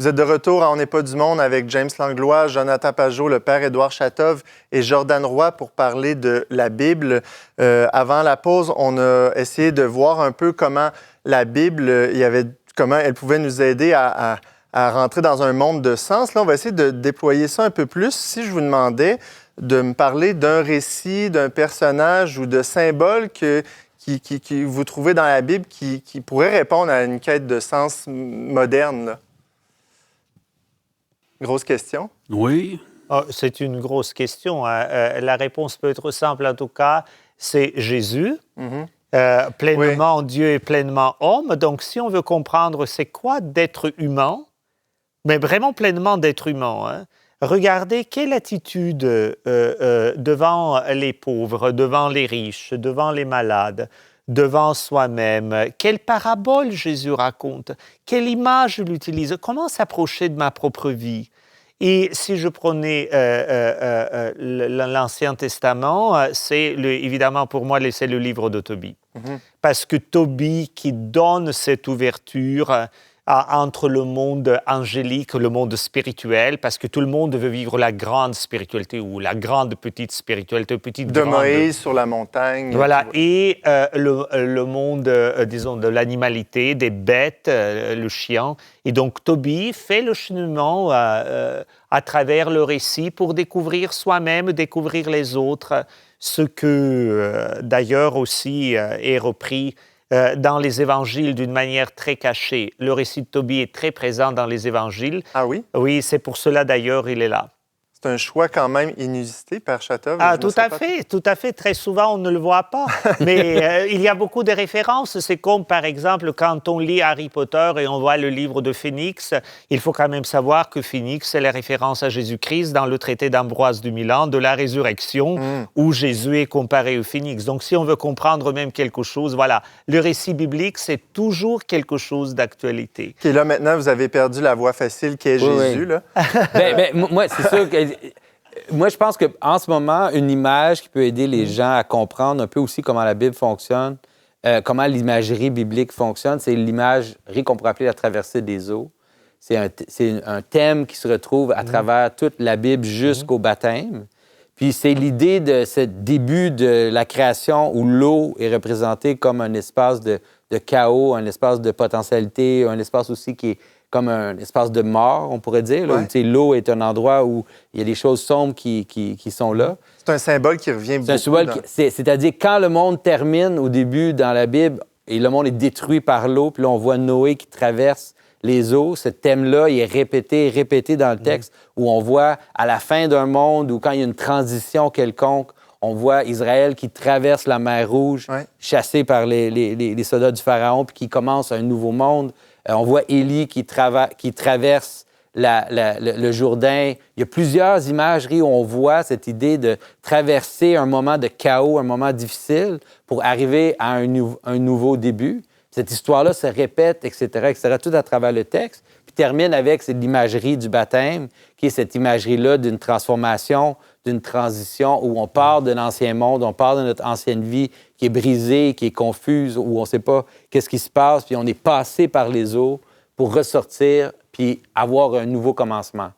Vous êtes de retour à On n'est pas du monde avec James Langlois, Jonathan Pajot, le père Édouard Chatov et Jordan Roy pour parler de la Bible. Avant la pause, on a essayé de voir un peu comment la Bible, comment elle pouvait nous aider à rentrer dans un monde de sens. Là, on va essayer de déployer ça un peu plus. Si je vous demandais de me parler d'un récit, d'un personnage ou de symbole que vous trouvez dans la Bible qui pourrait répondre à une quête de sens moderne, là. Grosse question. Oui. Oh, c'est une grosse question. La réponse peut être simple, en tout cas. C'est Jésus, pleinement Dieu et pleinement homme. Donc, si on veut comprendre c'est quoi d'être humain, mais vraiment pleinement d'être humain, regardez quelle attitude devant les pauvres, devant les riches, devant les malades, devant soi-même. Quelle parabole Jésus raconte? Quelle image il utilise? Comment s'approcher de ma propre vie? Et si je prenais l'Ancien Testament, évidemment pour moi, c'est le livre de Tobie. Parce que Tobie qui donne cette ouverture entre le monde angélique et le monde spirituel, parce que tout le monde veut vivre la grande spiritualité ou la grande petite spiritualité, de Moïse sur la montagne. Voilà, et le monde, disons, de l'animalité, des bêtes, le chien. Et donc, Tobie fait le cheminement à travers le récit pour découvrir soi-même, découvrir les autres, ce que, d'ailleurs, aussi est repris dans les évangiles d'une manière très cachée. Le récit de Tobie est très présent dans les évangiles. Ah oui? Oui, c'est pour cela d'ailleurs il est là. C'est un choix quand même inusité, Père Chatov. Ah, tout à fait. Très souvent, on ne le voit pas. Mais il y a beaucoup de références. C'est comme, par exemple, quand on lit Harry Potter et on voit le livre de Phénix, il faut quand même savoir que Phénix, c'est la référence à Jésus-Christ dans le traité d'Ambroise du Milan de la résurrection, où Jésus est comparé au Phénix. Donc, si on veut comprendre même quelque chose, voilà, le récit biblique, c'est toujours quelque chose d'actualité. Et là, maintenant, vous avez perdu la voie facile qui est Jésus, là. Moi, c'est sûr que... Moi, je pense qu'en ce moment, une image qui peut aider les gens à comprendre un peu aussi comment la Bible fonctionne, comment l'imagerie biblique fonctionne, c'est l'imagerie qu'on pourrait appeler la traversée des eaux. C'est un thème qui se retrouve à travers toute la Bible jusqu'au baptême. Puis c'est l'idée de ce début de la création où l'eau est représentée comme un espace de chaos, un espace de potentialité, un espace aussi qui est comme un espace de mort, on pourrait dire. Là, où, l'eau est un endroit où il y a des choses sombres qui sont là. C'est un symbole qui revient beaucoup. C'est un symbole, c'est-à-dire quand le monde termine au début dans la Bible et le monde est détruit par l'eau, puis là, on voit Noé qui traverse les eaux. Ce thème-là, il est répété dans le texte, où on voit à la fin d'un monde, ou quand il y a une transition quelconque, on voit Israël qui traverse la mer Rouge, chassé par les soldats du Pharaon, puis qui commence un nouveau monde. On voit Élie qui traverse le Jourdain. Il y a plusieurs imageries où on voit cette idée de traverser un moment de chaos, un moment difficile, pour arriver à un nouveau début. Cette histoire-là se répète, etc., tout à travers le texte, puis termine avec l'imagerie du baptême, qui est cette imagerie-là d'une transformation, d'une transition, où on part de l'ancien monde, on part de notre ancienne vie qui est brisée, qui est confuse, où on ne sait pas qu'est-ce qui se passe, puis on est passé par les eaux pour ressortir, puis avoir un nouveau commencement.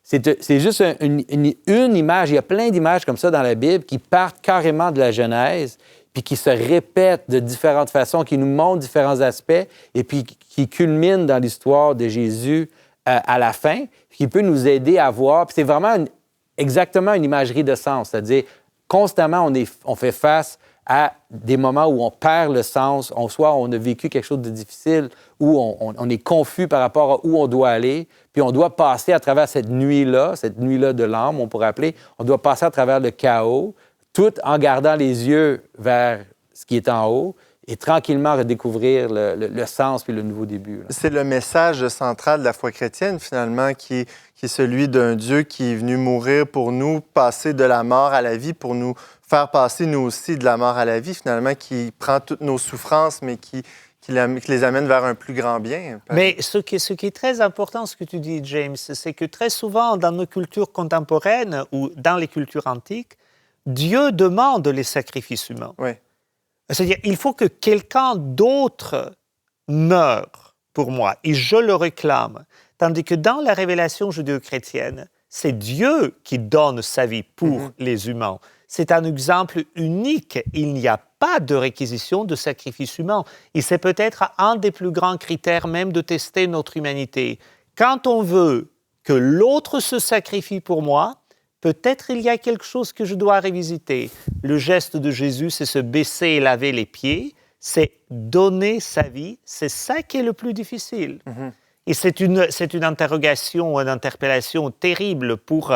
C'est juste une image. Il y a plein d'images comme ça dans la Bible qui partent carrément de la Genèse, puis qui se répètent de différentes façons, qui nous montrent différents aspects, et puis qui culminent dans l'histoire de Jésus à la fin, puis qui peut nous aider à voir. Puis c'est vraiment exactement une imagerie de sens, c'est-à-dire constamment on fait face à des moments où on perd le sens, soit on a vécu quelque chose de difficile, où on est confus par rapport à où on doit aller, puis on doit passer à travers cette nuit-là de l'âme, on pourrait appeler, on doit passer à travers le chaos, tout en gardant les yeux vers ce qui est en haut, et tranquillement redécouvrir le sens puis le nouveau début. Là. C'est le message central de la foi chrétienne, finalement, qui est celui d'un Dieu qui est venu mourir pour nous, passer de la mort à la vie, pour nous faire passer, nous aussi, de la mort à la vie, finalement, qui prend toutes nos souffrances, mais qui les amène vers un plus grand bien. Mais ce qui est très important, ce que tu dis, James, c'est que très souvent, dans nos cultures contemporaines ou dans les cultures antiques, Dieu demande les sacrifices humains. Oui. C'est-à-dire, il faut que quelqu'un d'autre meure pour moi, et je le réclame. Tandis que dans la révélation judéo-chrétienne, c'est Dieu qui donne sa vie pour les humains. C'est un exemple unique. Il n'y a pas de réquisition de sacrifice humain. Et c'est peut-être un des plus grands critères même de tester notre humanité. Quand on veut que l'autre se sacrifie pour moi, peut-être il y a quelque chose que je dois révisiter. Le geste de Jésus, c'est se baisser et laver les pieds. C'est donner sa vie. C'est ça qui est le plus difficile. Et c'est une interrogation, une interpellation terrible pour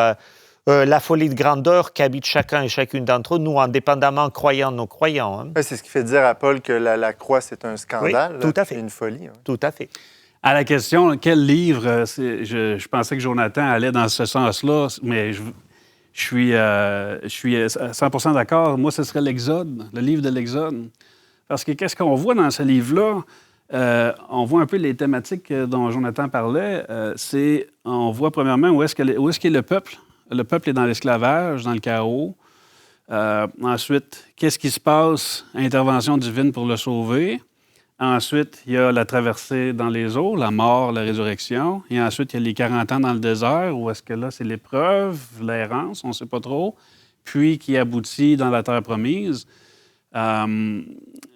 la folie de grandeur qu'habite chacun et chacune d'entre nous, indépendamment croyants ou non croyants. Hein. Ouais, c'est ce qui fait dire à Paul que la croix, c'est un scandale, oui, tout à fait. une folie. Ouais. Tout à fait. À la question, quel livre, je pensais que Jonathan allait dans ce sens-là, mais je suis à 100% d'accord. Moi, ce serait l'Exode, le livre de l'Exode. Parce que qu'est-ce qu'on voit dans ce livre-là? On voit un peu les thématiques dont Jonathan parlait. On voit premièrement où est-ce qu'est le peuple. Le peuple est dans l'esclavage, dans le chaos. Ensuite, qu'est-ce qui se passe? Intervention divine pour le sauver. Ensuite, il y a la traversée dans les eaux, la mort, la résurrection. Et ensuite, il y a les 40 ans dans le désert, où est-ce que là, c'est l'épreuve, l'errance, on ne sait pas trop. Puis qui aboutit dans la terre promise.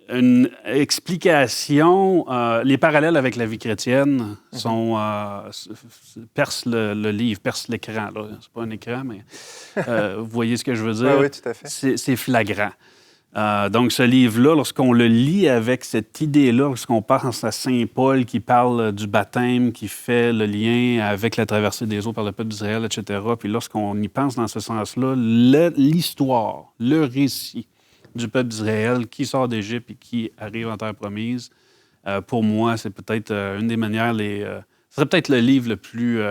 Une explication, les parallèles avec la vie chrétienne percent le livre, percent l'écran. C'est pas un écran, mais vous voyez ce que je veux dire? Oui, tout à fait. C'est flagrant. Donc, ce livre-là, lorsqu'on le lit avec cette idée-là, lorsqu'on pense à Saint Paul qui parle du baptême, qui fait le lien avec la traversée des eaux par le peuple d'Israël, etc., puis lorsqu'on y pense dans ce sens-là, l'histoire, le récit du peuple d'Israël qui sort d'Égypte et qui arrive en terre promise, pour moi, c'est peut-être une des manières, ce serait peut-être le livre le plus,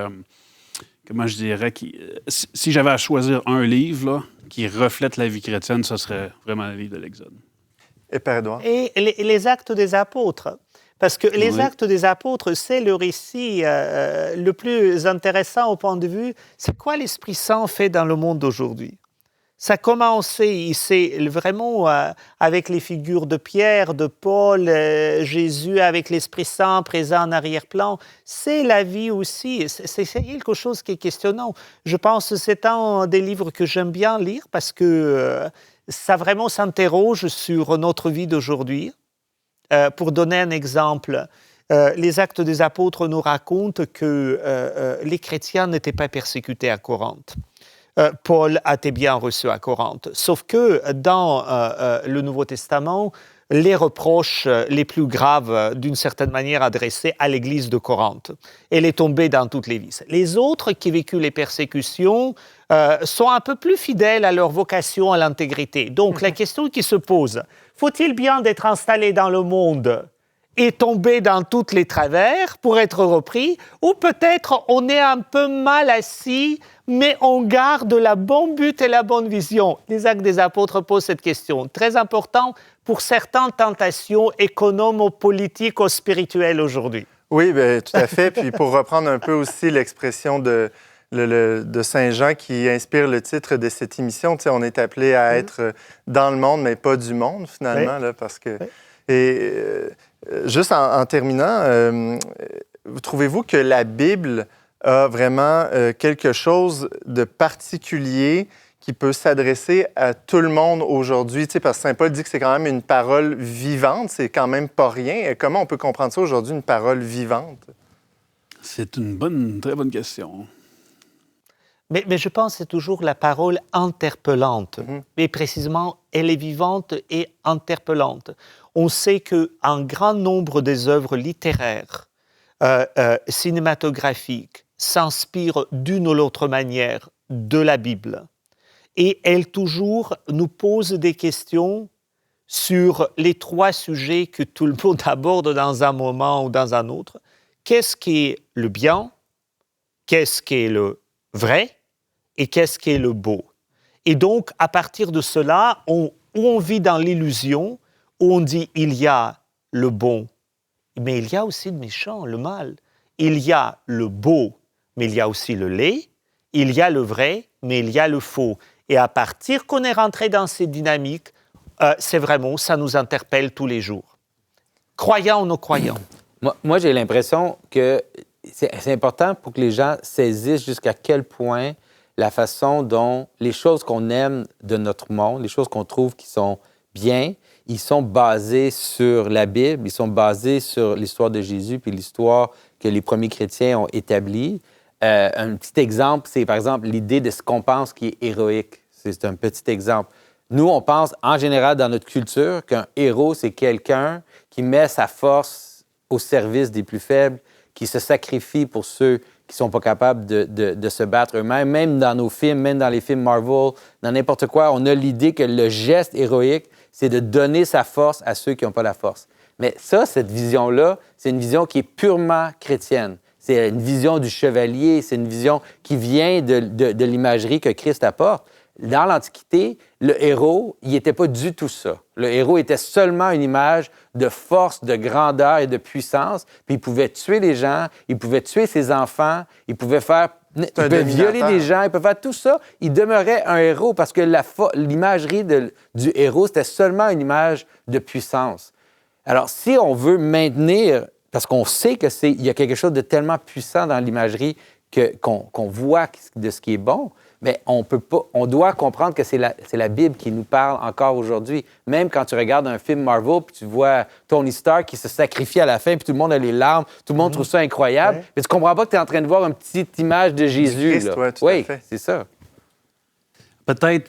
comment je dirais, si j'avais à choisir un livre là, qui reflète la vie chrétienne, ce serait vraiment le livre de l'Exode. Et Père Édouard? Et les Actes des Apôtres. Parce que les Actes des Apôtres, c'est le récit le plus intéressant au point de vue, c'est quoi l'Esprit Saint fait dans le monde d'aujourd'hui? Ça a commencé, c'est vraiment avec les figures de Pierre, de Paul, Jésus avec l'Esprit Saint présent en arrière-plan. C'est la vie aussi, c'est quelque chose qui est questionnant. Je pense que c'est un des livres que j'aime bien lire parce que ça vraiment s'interroge sur notre vie d'aujourd'hui. Pour donner un exemple, les Actes des Apôtres nous racontent que les chrétiens n'étaient pas persécutés à Corinthe. Paul a été bien reçu à Corinthe. Sauf que dans le Nouveau Testament, les reproches les plus graves, d'une certaine manière, adressés à l'Église de Corinthe. Elle est tombée dans toutes les vices. Les autres qui vécu les persécutions sont un peu plus fidèles à leur vocation, à l'intégrité. Donc, la question qui se pose, faut-il bien d'être installé dans le monde et tomber dans tous les travers pour être repris, ou peut-être on est un peu mal assis, mais on garde la bonne but et la bonne vision. Les Actes des Apôtres posent cette question, très important pour certaines tentations économo-politico-spirituelles aujourd'hui. Oui, bien, tout à fait. Puis pour reprendre un peu aussi l'expression de Saint Jean qui inspire le titre de cette émission, on est appelé à être dans le monde, mais pas du monde, finalement, là, parce que... Et juste en terminant, trouvez-vous que la Bible a vraiment quelque chose de particulier qui peut s'adresser à tout le monde aujourd'hui? Parce que Saint Paul dit que c'est quand même une parole vivante, c'est quand même pas rien. Comment on peut comprendre ça aujourd'hui, une parole vivante? C'est une très bonne question. Mais je pense que c'est toujours la parole interpellante. Mais précisément, elle est vivante et interpellante. On sait qu'un grand nombre des œuvres littéraires, cinématographiques, s'inspirent d'une ou l'autre manière de la Bible. Et elle toujours nous pose des questions sur les trois sujets que tout le monde aborde dans un moment ou dans un autre. Qu'est-ce qui est le bien? Qu'est-ce qui est le vrai? Et qu'est-ce qui est le beau? Et donc, à partir de cela, on vit dans l'illusion, où on dit il y a le bon, mais il y a aussi le méchant, le mal. Il y a le beau, mais il y a aussi le laid. Il y a le vrai, mais il y a le faux. Et à partir qu'on est rentré dans ces dynamiques, c'est vraiment, ça nous interpelle tous les jours. Croyants ou non croyants. Moi j'ai l'impression que c'est important pour que les gens saisissent jusqu'à quel point la façon dont les choses qu'on aime de notre monde, les choses qu'on trouve qui sont bien, ils sont basés sur la Bible, ils sont basés sur l'histoire de Jésus puis l'histoire que les premiers chrétiens ont établie. Un petit exemple, c'est par exemple l'idée de ce qu'on pense qui est héroïque. C'est un petit exemple. Nous, on pense en général dans notre culture qu'un héros, c'est quelqu'un qui met sa force au service des plus faibles, qui se sacrifie pour ceux qui ne sont pas capables de se battre eux-mêmes. Même dans nos films, même dans les films Marvel, dans n'importe quoi, on a l'idée que le geste héroïque, c'est de donner sa force à ceux qui n'ont pas la force. Mais ça, cette vision-là, c'est une vision qui est purement chrétienne. C'est une vision du chevalier, c'est une vision qui vient de l'imagerie que Christ apporte. Dans l'Antiquité, le héros, il n'était pas du tout ça. Le héros était seulement une image de force, de grandeur et de puissance. Puis il pouvait tuer les gens, il pouvait tuer ses enfants, il pouvait violer des gens, il pouvait faire tout ça. Il demeurait un héros parce que l'imagerie du héros, c'était seulement une image de puissance. Alors, si on veut maintenir, parce qu'on sait qu'il y a quelque chose de tellement puissant dans l'imagerie qu'on voit de ce qui est bon, mais on doit comprendre que c'est la Bible qui nous parle encore aujourd'hui. Même quand tu regardes un film Marvel, puis tu vois Tony Stark qui se sacrifie à la fin, puis tout le monde a les larmes, tout le monde trouve ça incroyable, mais tu comprends pas que tu es en train de voir une petite image de Jésus. Christ, là. Ouais, tout à fait. C'est ça. Peut-être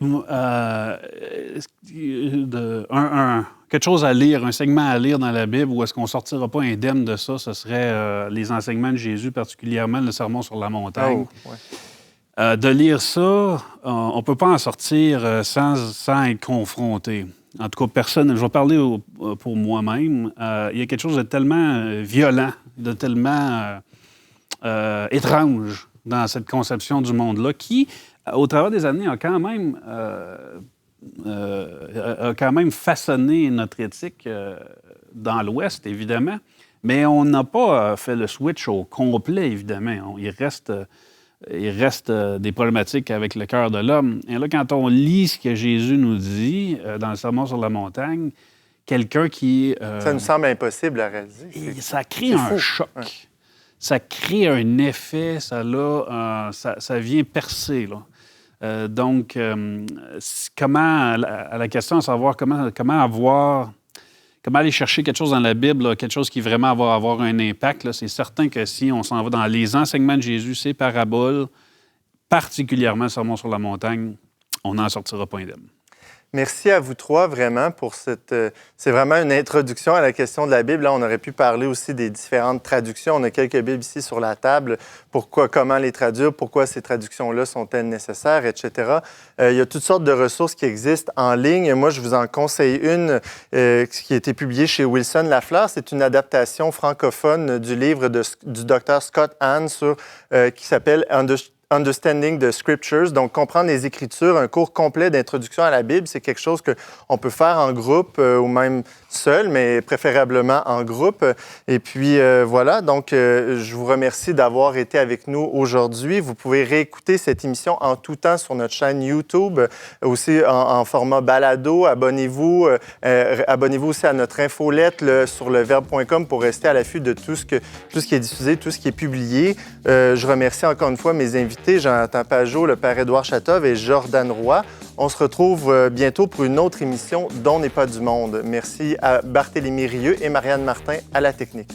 quelque chose à lire, un segment à lire dans la Bible où est-ce qu'on ne sortira pas indemne de ça, ce serait les enseignements de Jésus, particulièrement le Sermon sur la montagne. Oh, ouais. De lire ça, on ne peut pas en sortir sans être confronté. En tout cas, personne, je vais parler pour moi-même, il y a quelque chose de tellement violent, de tellement étrange dans cette conception du monde-là qui, au travers des années, a quand même façonné notre éthique dans l'Ouest, évidemment, mais on n'a pas fait le switch au complet, évidemment. Il reste des problématiques avec le cœur de l'homme. Et là, quand on lit ce que Jésus nous dit dans le Sermon sur la montagne, quelqu'un qui... ça nous semble impossible à réaliser. Ça crée un choc. Ouais. Ça crée un effet, ça vient percer, là. Donc, à la question à savoir comment aller chercher quelque chose dans la Bible, là, quelque chose qui vraiment va avoir un impact, là, c'est certain que si on s'en va dans les enseignements de Jésus, ces paraboles, particulièrement le Sermon sur la montagne, on n'en sortira pas indemne. Merci à vous trois, vraiment, pour cette... c'est vraiment une introduction à la question de la Bible. Là, on aurait pu parler aussi des différentes traductions. On a quelques Bibles ici sur la table. Comment les traduire, pourquoi ces traductions-là sont-elles nécessaires, etc. Il y a toutes sortes de ressources qui existent en ligne. Moi, je vous en conseille une qui a été publiée chez Wilson Lafleur. C'est une adaptation francophone du livre du docteur Scott Hahn qui s'appelle Understanding the Scriptures, donc comprendre les Écritures, un cours complet d'introduction à la Bible. C'est quelque chose qu'on peut faire en groupe ou même seul, mais préférablement en groupe. Et puis voilà, donc je vous remercie d'avoir été avec nous aujourd'hui. Vous pouvez réécouter cette émission en tout temps sur notre chaîne YouTube, aussi en format balado. Abonnez-vous aussi à notre infolette sur leverbe.com pour rester à l'affût de tout ce qui est diffusé, tout ce qui est publié. Je remercie encore une fois mes invités, Jonathan Pajot, le père Édouard Chatov et Jordan Roy. On se retrouve bientôt pour une autre émission dont n'est pas du monde. Merci à Barthélémy Rieu et Marianne Martin à la technique.